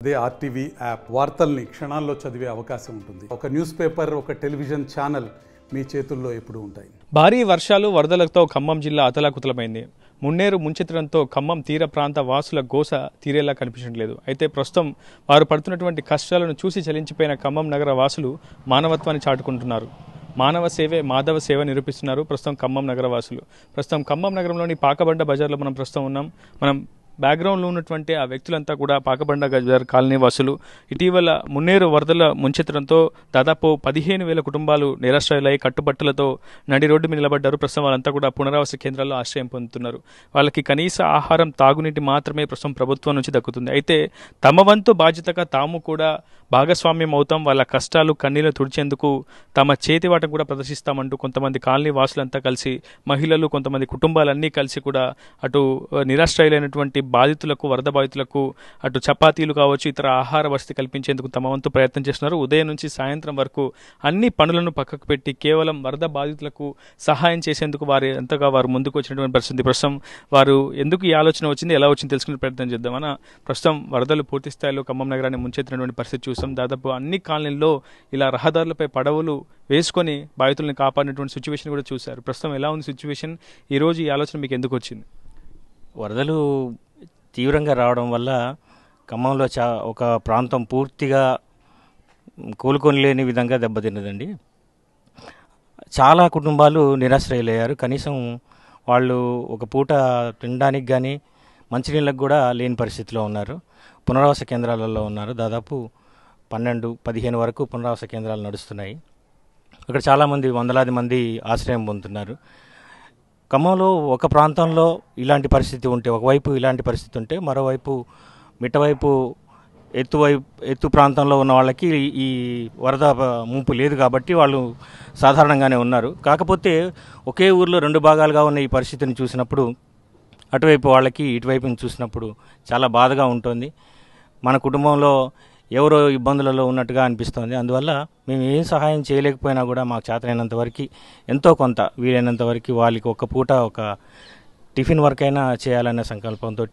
అదే RTV app వార్తల్ని క్షణాల్లో చదివే అవకాశం ఉంటుంది. ఒక న్యూస్ పేపర్, ఒక టెలివిజన్ ఛానల్ మీ చేతుల్లో ఎప్పుడూ ఉంటాయి. భారీ వర్షాలు వరదలతో ఖమ్మం జిల్లా అతలాకుతలమైంది. మున్నేరు ముంచెత్తడంతో ఖమ్మం తీర ప్రాంత వాసుల గోస తీరేలా కనిపించట్లేదు. అయితే ప్రస్తుతం వారు పడుతున్నటువంటి కష్టాలను చూసి చలించిపోయిన ఖమ్మం నగర వాసులు మానవత్వాన్ని చాటుకుంటున్నారు. మానవ సేవే మాధవ సేవ నిరూపిస్తున్నారు ప్రస్తుతం ఖమ్మం నగర వాసులు. ప్రస్తుతం ఖమ్మం నగరంలోని పాకబండ బజార్లో మనం ప్రస్తుతం ఉన్నాం. మనం బ్యాక్గ్రౌండ్లో ఉన్నటువంటి ఆ వ్యక్తులంతా కూడా పాకబండ బజార్ కాలనీ వాసులు. ఇటీవల మున్నేరు వరదల ముంచెత్తడంతో దాదాపు 15,000 కుటుంబాలు నిరాశ్రయులై కట్టుబట్టలతో నడి రోడ్డు మీద నిలబడ్డారు. ప్రస్తుతం వాళ్ళంతా కూడా పునరావాస కేంద్రాల్లో ఆశ్రయం పొందుతున్నారు. వాళ్ళకి కనీస ఆహారం, తాగునీటి మాత్రమే ప్రస్తుతం ప్రభుత్వం నుంచి దక్కుతుంది. అయితే తమ వంతు బాధ్యతగా తాము కూడా భాగస్వామ్యం అవుతాం, వాళ్ళ కష్టాలు కన్నీళ్లు తుడిచేందుకు తమ చేతివాటం కూడా ప్రదర్శిస్తామంటూ కొంతమంది కాలనీ వాసులంతా కలిసి, మహిళలు, కొంతమంది కుటుంబాలన్నీ కలిసి కూడా అటు నిరాశ్రయులైనటువంటి బాధితులకు, వరద బాధితులకు అటు చపాతీలు కావచ్చు, ఇతర ఆహార వసతి కల్పించేందుకు తమ వంతు ప్రయత్నం చేస్తున్నారు. ఉదయం నుంచి సాయంత్రం వరకు అన్ని పనులను పక్కకు పెట్టి కేవలం వరద బాధితులకు సహాయం చేసేందుకు వారు ముందుకు వచ్చినటువంటి పరిస్థితి. ప్రస్తుతం వారు ఎందుకు ఈ ఆలోచన వచ్చింది, ఎలా వచ్చింది తెలుసుకునే ప్రయత్నం చేద్దామన్నా. ప్రస్తుతం వరదలు పూర్తి స్థాయిలో ఖమ్మం నగరాన్ని ముంచెత్తినటువంటి పరిస్థితి చూస్తాం. దాదాపు అన్ని కాలనీల్లో ఇలా రహదారులపై పడవలు వేసుకొని బాధితులను కాపాడినటువంటి సిచ్యువేషన్ కూడా చూశారు. ప్రస్తుతం ఎలా ఉంది సిచ్యువేషన్, ఈ రోజు ఈ ఆలోచన మీకు ఎందుకు వచ్చింది? వరదలు తీవ్రంగా రావడం వల్ల ఖమ్మంలో ఒక ప్రాంతం పూర్తిగా కోలుకొని లేని విధంగా దెబ్బతిన్నదండి. చాలా కుటుంబాలు నిరాశ్రయులయ్యారు. కనీసం వాళ్ళు ఒక పూట తినడానికి కానీ మంచినీళ్ళకు కూడా లేని పరిస్థితిలో ఉన్నారు. పునరావాస కేంద్రాలలో ఉన్నారు. దాదాపు 12-15 వరకు పునరావాస కేంద్రాలు నడుస్తున్నాయి. అక్కడ చాలామంది, వందలాది మంది ఆశ్రయం పొందుతున్నారు. ఖమ్మంలో ఒక ప్రాంతంలో ఇలాంటి పరిస్థితి ఉంటే, ఒకవైపు ఇలాంటి పరిస్థితి ఉంటే, మరోవైపు మిట్టవైపు ఎత్తు ప్రాంతంలో ఉన్న వాళ్ళకి ఈ వరద ముంపు లేదు కాబట్టి వాళ్ళు సాధారణంగానే ఉన్నారు. కాకపోతే ఒకే ఊర్లో 2 భాగాలుగా ఉన్న ఈ పరిస్థితిని చూసినప్పుడు అటువైపు వాళ్ళకి ఇటువైపుని చూసినప్పుడు చాలా బాధగా ఉంటుంది. మన కుటుంబంలో ఎవరో ఇబ్బందులలో ఉన్నట్టుగా అనిపిస్తుంది. అందువల్ల మేము ఏం సహాయం చేయలేకపోయినా కూడా మాకు చేతనైనంత వరకు ఎంతో కొంత వీలైనంత వరకు వాళ్ళకి ఒక పూట ఒక టిఫిన్ వర్క్ అయినా చేయాలనే సంకల్పంతో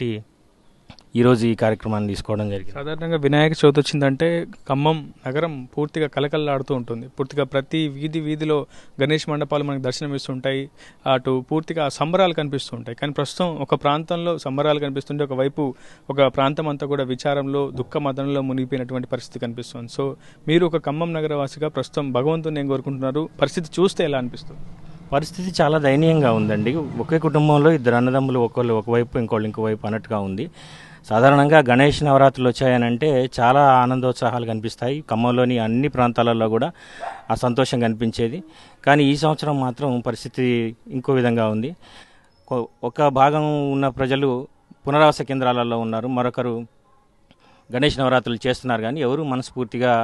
ఈరోజు ఈ కార్యక్రమాన్ని తీసుకోవడం జరిగింది. సాధారణంగా వినాయక చవితి వచ్చిందంటే ఖమ్మం నగరం పూర్తిగా కలకలలాడుతూ ఉంటుంది. పూర్తిగా ప్రతి వీధిలో గణేష్ మండపాలు మనకు దర్శనమిస్తుంటాయి. అటు పూర్తిగా సంబరాలు కనిపిస్తూ ఉంటాయి. కానీ ప్రస్తుతం ఒక ప్రాంతంలో సంబరాలు కనిపిస్తుంటే ఒకవైపు ఒక ప్రాంతం అంతా కూడా విచారంలో, దుఃఖ మదనంలో మునిగిపోయినటువంటి పరిస్థితి కనిపిస్తుంది. సో మీరు ఒక ఖమ్మం నగరవాసిగా ప్రస్తుతం భగవంతుని ఏం కోరుకుంటున్నారు? పరిస్థితి చూస్తే ఎలా అనిపిస్తుంది? పరిస్థితి చాలా దయనీయంగా ఉందండి. ఒకే కుటుంబంలో 2 అన్నదమ్ములు, ఒకళ్ళు ఒకవైపు ఇంకోళ్ళు ఇంకోవైపు అన్నట్టుగా ఉంది. సాధారణంగా గణేష్ నవరాత్రులు వచ్చాయనంటే చాలా ఆనందోత్సాహాలు కనిపిస్తాయి. ఖమ్మంలోని అన్ని ప్రాంతాలలో కూడా ఆ సంతోషం కనిపించేది. కానీ ఈ సంవత్సరం మాత్రం పరిస్థితి ఇంకో విధంగా ఉంది. ఒక భాగం ఉన్న ప్రజలు పునరావాస కేంద్రాలలో ఉన్నారు, మరొకరు గణేష్ నవరాత్రులు చేస్తున్నారు, కానీ ఎవరు మనస్ఫూర్తిగా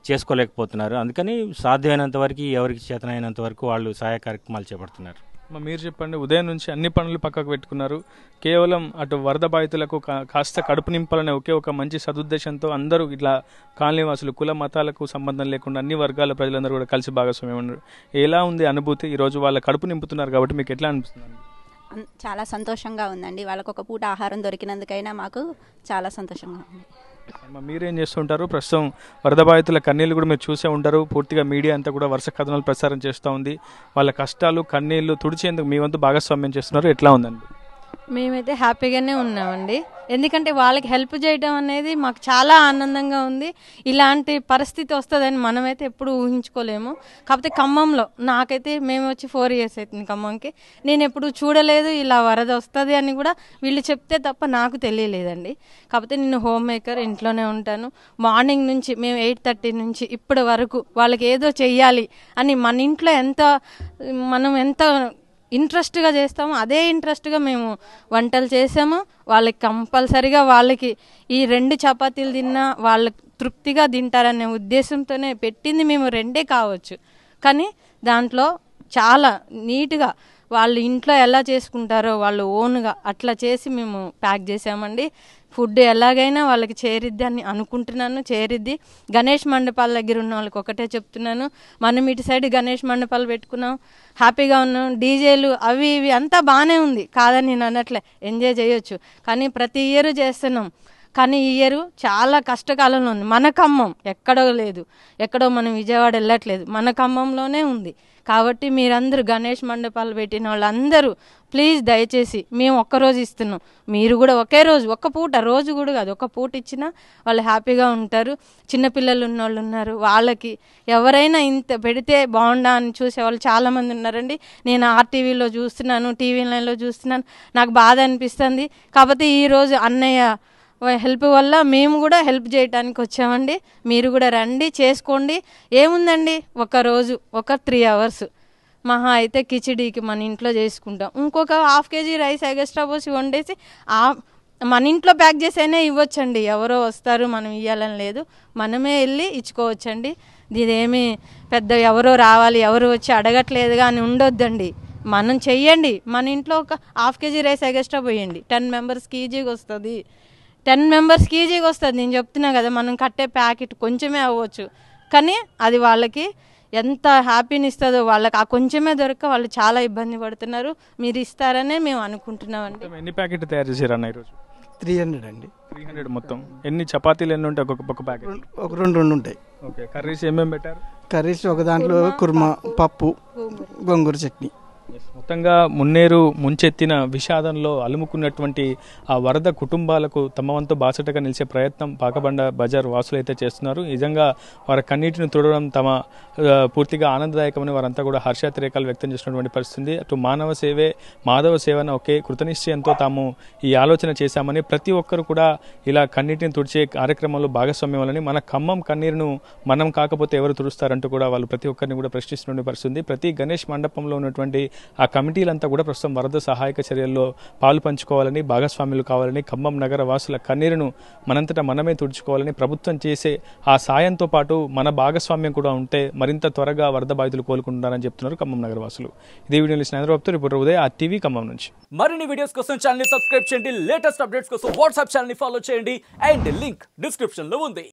చేసుకోలేకపోతున్నారు. అందుకని సాధ్యమైనంత వరకు, ఎవరికి చేతనైనంత వరకు వాళ్ళు సహాయ కార్యక్రమాలు చేపడుతున్నారు. మీరు చెప్పండి, ఉదయం నుంచి అన్ని పనులు పక్కకు పెట్టుకున్నారు, కేవలం అటు వరద బాధితులకు కాస్త కడుపు నింపాలనే ఒకే ఒక మంచి సదుద్దేశంతో అందరూ ఇట్లా కాలనీవాసులు, కుల మతాలకు సంబంధం లేకుండా అన్ని వర్గాల ప్రజలందరూ కూడా కలిసి భాగస్వామ్యం ఉన్నారు. ఎలా ఉంది అనుభూతి? ఈరోజు వాళ్ళ కడుపు నింపుతున్నారు కాబట్టి మీకు ఎట్లా అనిపిస్తుంది? చాలా సంతోషంగా ఉందండి. వాళ్ళకు ఒక పూట ఆహారం దొరికినందుకైనా మాకు చాలా సంతోషంగా ఉంది. మీరేం చేస్తుంటారు? ప్రస్తుతం వరద బాధితుల కన్నీళ్లు కూడా మీరు చూసే ఉంటారు. పూర్తిగా మీడియా అంతా కూడా వరుస కథనాలు ప్రసారం చేస్తూ ఉంది. వాళ్ళ కష్టాలు, కన్నీళ్లు తుడిచేందుకు మీ వంతు భాగస్వామ్యం చేస్తున్నారు. ఎట్లా ఉందండి? మేమైతే హ్యాపీగానే ఉన్నామండి. ఎందుకంటే వాళ్ళకి హెల్ప్ చేయడం అనేది మాకు చాలా ఆనందంగా ఉంది. ఇలాంటి పరిస్థితి వస్తుందని మనమైతే ఎప్పుడు ఊహించుకోలేము. కాకపోతే ఖమ్మంలో నాకైతే, మేము వచ్చి 4 years అవుతుంది ఖమ్మంకి, నేను ఎప్పుడు చూడలేదు ఇలా వరద వస్తుంది అని కూడా వీళ్ళు చెప్తే తప్ప నాకు తెలియలేదండి. కాకపోతే నేను హోమ్ మేకర్, ఇంట్లోనే ఉంటాను. మార్నింగ్ నుంచి మేము 8:30 నుంచి ఇప్పటి వరకు వాళ్ళకి ఏదో చెయ్యాలి అని మన ఇంట్లో మనం ఎంత ఇంట్రెస్ట్గా చేస్తామో అదే ఇంట్రెస్ట్గా మేము వంటలు చేసాము. వాళ్ళకి కంపల్సరిగా వాళ్ళకి ఈ 2 చపాతీలు తిన్నా వాళ్ళు తృప్తిగా తింటారనే ఉద్దేశంతోనే పెట్టింది. మేము 2 కావచ్చు, కానీ దాంట్లో చాలా నీట్గా వాళ్ళు ఇంట్లో ఎలా చేసుకుంటారో వాళ్ళు ఓన్గా అట్లా చేసి మేము ప్యాక్ చేసామండి. ఫుడ్ ఎలాగైనా వాళ్ళకి చేరిద్ది అని అనుకుంటున్నాను, చేరిద్ది. గణేష్ మండపాల దగ్గర ఉన్న వాళ్ళకి ఒకటే చెప్తున్నాను, మనం ఇటు సైడ్ గణేష్ మండపాలు పెట్టుకున్నాం, హ్యాపీగా ఉన్నాం, డీజేలు అవి ఇవి అంతా బాగానే ఉంది, కాదని నేను అన్నట్లే ఎంజాయ్ చేయొచ్చు. కానీ ప్రతి ఇయర్ చేస్తున్నాం, కానీ ఈ ఇయర్ చాలా కష్టకాలంలో ఉంది. మన ఖమ్మం ఎక్కడో లేదు, ఎక్కడో మనం విజయవాడ వెళ్ళట్లేదు, మన ఖమ్మంలోనే ఉంది. కాబట్టి మీరందరూ గణేష్ మండపాలు పెట్టిన వాళ్ళందరూ ప్లీజ్ దయచేసి మేము ఒక్కరోజు ఇస్తున్నాం, మీరు కూడా ఒకే రోజు ఒక్క పూట, రోజు కూడా కాదు, ఒక్క పూట ఇచ్చినా వాళ్ళు హ్యాపీగా ఉంటారు. చిన్నపిల్లలు ఉన్నోళ్ళు ఉన్నారు, వాళ్ళకి ఎవరైనా ఇంత పెడితే బాగుండా అని చూసేవాళ్ళు చాలామంది ఉన్నారండి. నేను ఆర్టీవీలో చూస్తున్నాను, టీవీ నైన్లో చూస్తున్నాను, నాకు బాధ అనిపిస్తుంది. కాకపోతే ఈరోజు అన్నయ్య హెల్ప్ వల్ల మేము కూడా హెల్ప్ చేయడానికి వచ్చామండి. మీరు కూడా రండి, చేసుకోండి. ఏముందండి, ఒకరోజు ఒక 3 hours మహా అయితే కిచిడీకి మన ఇంట్లో చేసుకుంటాం, ఇంకొక ½ kg రైస్ ఎగస్ట్రా పోసి వండేసి మన ఇంట్లో ప్యాక్ చేసి అయినా ఇవ్వచ్చండి. ఎవరో వస్తారు, మనం ఇవ్వాలని లేదు, మనమే వెళ్ళి ఇచ్చుకోవచ్చండి. ఇదేమీ పెద్ద ఎవరో రావాలి, ఎవరు వచ్చి అడగట్లేదుగా అని ఉండొద్దండి. మనం చెయ్యండి, మన ఇంట్లో ఒక ½ kg రైస్ ఎగస్ట్రా పోయండి, 10 members ఈజీగా వస్తుంది. 10 members ఈజీగా వస్తుంది. నేను చెప్తున్నా కదా, మనం కట్టే ప్యాకెట్ కొంచెమే అవ్వచ్చు, కానీ అది వాళ్ళకి ఎంత హ్యాపీని ఇస్తుందో, వాళ్ళకి ఆ కొంచెమే దొరక వాళ్ళు చాలా ఇబ్బంది పడుతున్నారు. మీరు ఇస్తారనే మేము అనుకుంటున్నామండి. ఎన్ని ప్యాకెట్ తయారు చేశారు అన్న ఈరోజు? 300 అండి. 300 మొత్తం. ఎన్ని చపాతీలు ఎన్ని ఉంటాయి ఒక్కొక్క ప్యాకెట్? ఒక రెండు ఉంటాయి. ఓకే. కర్రీస్ ఏమేమి పెట్టారు? కర్రీస్ ఒక దాంట్లో కుర్మా, పప్పు, గోంగూర చట్నీ. మొత్తంగా మున్నేరు ముంచెత్తిన విషాదంలో అలుముకున్నటువంటి ఆ వరద కుటుంబాలకు తమ వంతు బాసటగా నిలిచే ప్రయత్నం పాకబండ బజార్ వాసులు అయితే చేస్తున్నారు. నిజంగా వారి కన్నీటిని తుడవడం తమ పూర్తిగా ఆనందదాయకమని వారంతా కూడా హర్షాతిరేకాలు వ్యక్తం చేసినటువంటి పరిస్థితి. అటు మానవ సేవే మాధవ సేవ అని ఒకే కృతనిశ్చయంతో తాము ఈ ఆలోచన చేశామని, ప్రతి ఒక్కరు కూడా ఇలా కన్నీటిని తుడిచే కార్యక్రమంలో భాగస్వామ్యం వలని, మన ఖమ్మం కన్నీరును మనం కాకపోతే ఎవరు తుడుస్తారంటూ కూడా వాళ్ళు ప్రతి ఒక్కరిని కూడా ప్రశ్నిస్తున్న పరిస్థితి. ప్రతి గణేష్ మండపంలో ఉన్నటువంటి ఆ కమిటీలంతా కూడా ప్రస్తుతం వరద సహాయక చర్యల్లో పాలు పంచుకోవాలని, భాగస్వాములు కావాలని, ఖమ్మం నగర వాసుల కన్నీరును మనంతటా మనమే తుడుచుకోవాలని, ప్రభుత్వం చేసే ఆ సాయంతో పాటు మన భాగస్వామ్యం కూడా ఉంటే మరింత త్వరగా వరద బాధితులు కోలుకుంటున్నారని చెప్తున్నారు ఖమ్మం నగర వాసులు. ఇదే వీడియోని హైదరాబాద్తో రిపోర్టర్ ఉదయ్, RTV ఖమ్మం నుంచి. మరిన్ని వీడియోస్ కోసం ఛానల్ ని సబ్స్క్రైబ్ చేయండి, లేటెస్ట్ అప్డేట్స్ కోసం వాట్సాప్ ఛానల్ ని ఫాలో చేయండి, అండ్ లింక్ డిస్క్రిప్షన్ లో ఉంది.